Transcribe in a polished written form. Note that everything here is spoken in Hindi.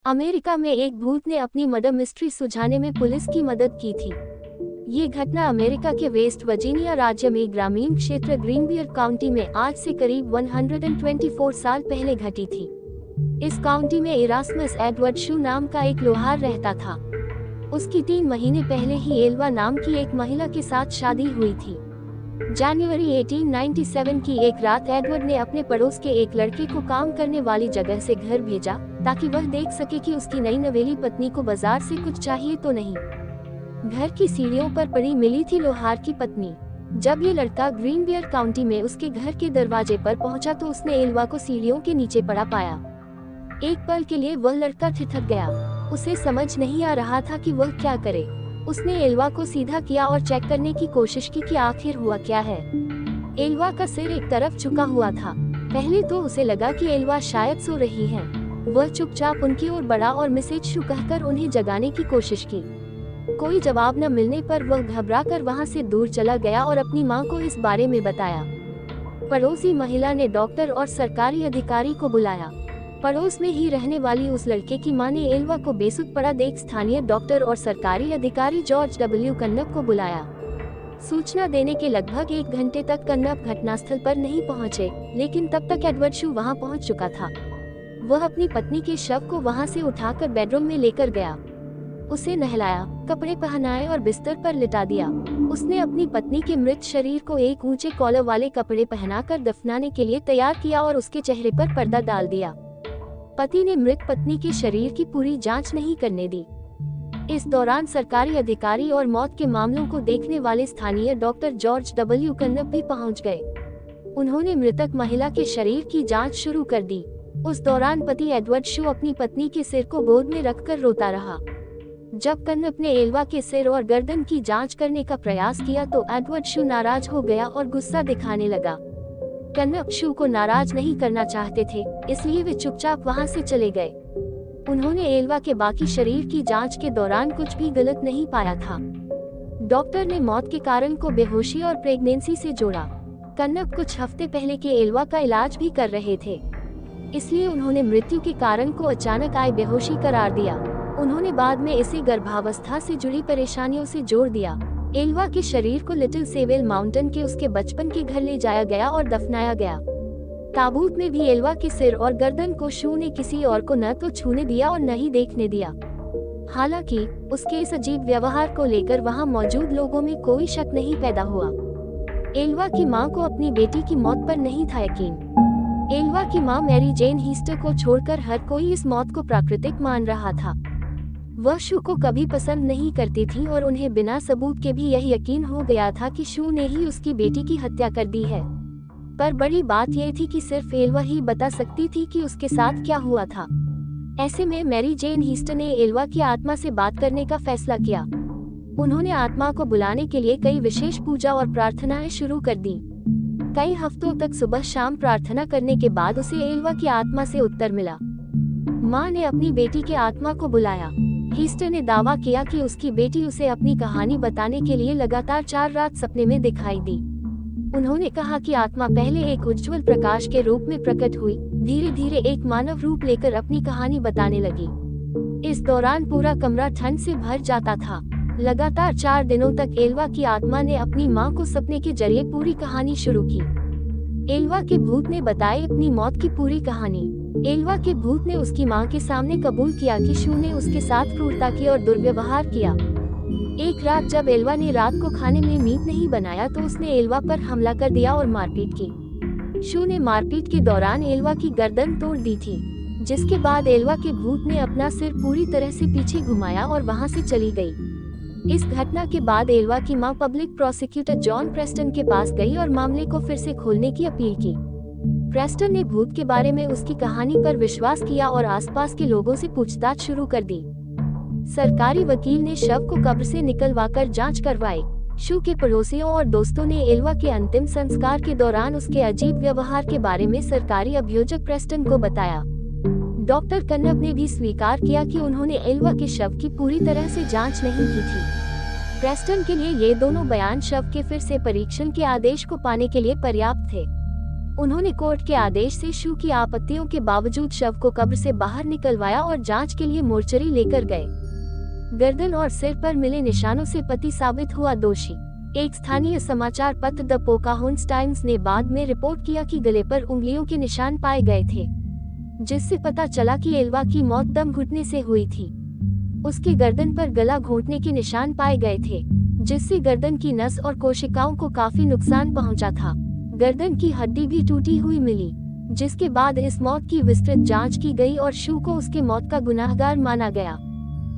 अमेरिका में एक भूत ने अपनी मर्डर मिस्ट्री सुलझाने में पुलिस की मदद की थी। ये घटना अमेरिका के वेस्ट वर्जीनिया राज्य में ग्रामीण क्षेत्र ग्रीनबियर काउंटी में आज से करीब 124 साल पहले घटी थी। इस काउंटी में इरास्मस एडवर्ड शू नाम का एक लोहार रहता था। उसकी 3 महीने पहले ही एल्वा नाम की एक महिला के साथ शादी हुई थी। जनवरी 1897 की एक रात एडवर्ड ने अपने पड़ोस के एक लड़के को काम करने वाली जगह से घर भेजा ताकि वह देख सके कि उसकी नई नवेली पत्नी को बाजार से कुछ चाहिए तो नहीं। घर की सीढ़ियों पर पड़ी मिली थी लोहार की पत्नी। जब ये लड़का ग्रीनबियर काउंटी में उसके घर के दरवाजे पर पहुंचा तो उसने एल्वा को सीढ़ियों के नीचे पड़ा पाया। एक पल के लिए वह लड़का ठिठक गया। उसे समझ नहीं आ रहा था कि वह क्या करे। उसने एल्वा को सीधा किया और चेक करने की कोशिश की कि आखिर हुआ क्या है। एल्वा का सिर एक तरफ झुका हुआ था। पहले तो उसे लगा कि एल्वा शायद सो रही है। वह चुपचाप उनकी ओर बढ़ा और मिसेज शू कहकर उन्हें जगाने की कोशिश की। कोई जवाब न मिलने पर वह घबराकर वहां से दूर चला गया और अपनी मां को इस बारे में बताया। पड़ोसी महिला ने डॉक्टर और सरकारी अधिकारी को बुलाया। पड़ोस में ही रहने वाली उस लड़के की मां ने एल्वा को बेसुध पड़ा देख स्थानीय डॉक्टर और सरकारी अधिकारी जॉर्ज डब्ल्यू कन्नप को बुलाया। सूचना देने के लगभग 1 घंटे तक कन्नप घटनास्थल पर नहीं पहुंचे, लेकिन तब तक एडवर्ड शू वहां पहुंच चुका था। वह अपनी पत्नी के शव को वहां से उठाकर बेडरूम में लेकर गया। उसे नहलाया, कपड़े पहनाए और बिस्तर पर लिटा दिया। उसने अपनी पत्नी के मृत शरीर को एक ऊंचे कॉलर वाले कपड़े पहनाकर दफनाने के लिए तैयार किया और उसके चेहरे पर पर्दा डाल दिया। पति ने मृत पत्नी के शरीर की पूरी जांच नहीं करने दी। इस दौरान सरकारी अधिकारी और मौत के मामलों को देखने वाले स्थानीय डॉक्टर जॉर्ज डब्ल्यू कन्नप भी पहुंच गए। उन्होंने मृतक महिला के शरीर की जांच शुरू कर दी। उस दौरान पति एडवर्ड शू अपनी पत्नी के सिर को गोद में रखकर रोता रहा। जब कन्नप ने एल्वा के सिर और गर्दन की जांच करने का प्रयास किया तो एडवर्ड शू नाराज हो गया और गुस्सा दिखाने लगा। कन्नप शू को नाराज नहीं करना चाहते थे, इसलिए वे चुपचाप वहां से चले गए। उन्होंने एल्वा के बाकी शरीर की जांच के दौरान कुछ भी गलत नहीं पाया था। डॉक्टर ने मौत के कारण को बेहोशी और प्रेगनेंसी से जोड़ा। कन्नप कुछ हफ्ते पहले के एल्वा का इलाज भी कर रहे थे, इसलिए उन्होंने मृत्यु के कारण को अचानक आई बेहोशी करार दिया। उन्होंने बाद में इसे गर्भावस्था से जुड़ी परेशानियों से जोड़ दिया। एल्वा के शरीर को लिटिल सेवेल माउंटेन के उसके बचपन के घर ले जाया गया और दफनाया गया। ताबूत में भी एल्वा के सिर और गर्दन को शू ने किसी और को न तो छूने दिया और न ही देखने दिया। हालांकि उसके इस अजीब व्यवहार को लेकर वहां मौजूद लोगों में कोई शक नहीं पैदा हुआ। एल्वा की मां को अपनी बेटी की मौत पर नहीं था यकीन। एल्वा की मां मैरी जेन हीस्टर को छोड़कर हर कोई इस मौत को प्राकृतिक मान रहा था। वह शू को कभी पसंद नहीं करती थी और उन्हें बिना सबूत के भी यह यकीन हो गया था कि शू ने ही उसकी बेटी की हत्या कर दी है। पर बड़ी बात यह थी कि सिर्फ एल्वा ही बता सकती थी कि उसके साथ क्या हुआ था। ऐसे में मैरी जेन हीस्टर ने एल्वा की आत्मा से बात करने का फैसला किया। उन्होंने आत्मा को बुलाने के लिए कई विशेष पूजा और प्रार्थनाएं शुरू कर दी। कई हफ्तों तक सुबह शाम प्रार्थना करने के बाद उसे एल्वा की आत्मा से उत्तर मिला। मां ने अपनी बेटी के आत्मा को बुलाया। हीस्टर ने दावा किया कि उसकी बेटी उसे अपनी कहानी बताने के लिए लगातार 4 रात सपने में दिखाई दी। उन्होंने कहा कि आत्मा पहले एक उज्जवल प्रकाश के रूप में प्रकट हुई, धीरे धीरे एक मानव रूप लेकर अपनी कहानी बताने लगी। इस दौरान पूरा कमरा ठंड से भर जाता था। लगातार 4 दिनों तक एल्वा की आत्मा ने अपनी मां को सपने के जरिए पूरी कहानी शुरू की। एल्वा के भूत ने बताई अपनी मौत की पूरी कहानी। एल्वा के भूत ने उसकी मां के सामने कबूल किया कि शू ने उसके साथ क्रूरता की और दुर्व्यवहार किया। एक रात जब एल्वा ने रात को खाने में मीट नहीं बनाया तो उसने एल्वा पर हमला कर दिया और मारपीट की। शू ने मारपीट के दौरान एल्वा की गर्दन तोड़ दी थी, जिसके बाद एल्वा के भूत ने अपना सिर पूरी तरह से पीछे घुमाया और वहां से चली गई। इस घटना के बाद एल्वा की मां पब्लिक प्रोसिक्यूटर जॉन प्रेस्टन के पास गई और मामले को फिर से खोलने की अपील की। प्रेस्टन ने भूत के बारे में उसकी कहानी पर विश्वास किया और आसपास के लोगों से पूछताछ शुरू कर दी। सरकारी वकील ने शव को कब्र से निकलवाकर जांच करवाई। शू के पड़ोसियों और दोस्तों ने एल्वा के अंतिम संस्कार के दौरान उसके अजीब व्यवहार के बारे में सरकारी अभियोजक प्रेस्टन को बताया। डॉक्टर कन्नप ने भी स्वीकार किया कि उन्होंने एल्वा के शव की पूरी तरह से जांच नहीं की थी। प्रेस्टन के लिए ये दोनों बयान शव के फिर से परीक्षण के आदेश को पाने के लिए पर्याप्त थे। उन्होंने कोर्ट के आदेश से शू की आपत्तियों के बावजूद शव को कब्र से बाहर निकलवाया और जांच के लिए मोर्चरी लेकर गए। गर्दन और सिर पर मिले निशानों से पति साबित हुआ दोषी। एक स्थानीय समाचार पत्र द पोकाहोन्स टाइम्स ने बाद में रिपोर्ट किया कि गले पर उंगलियों के निशान पाए गए थे, जिससे पता चला कि एल्वा की मौत दम घुटने से हुई थी। उसके गर्दन पर गला घोंटने के निशान पाए गए थे, जिससे गर्दन की नस और कोशिकाओं को काफी नुकसान पहुंचा था। गर्दन की हड्डी भी टूटी हुई मिली, जिसके बाद इस मौत की विस्तृत जांच की गई और शू को उसके मौत का गुनाहगार माना गया।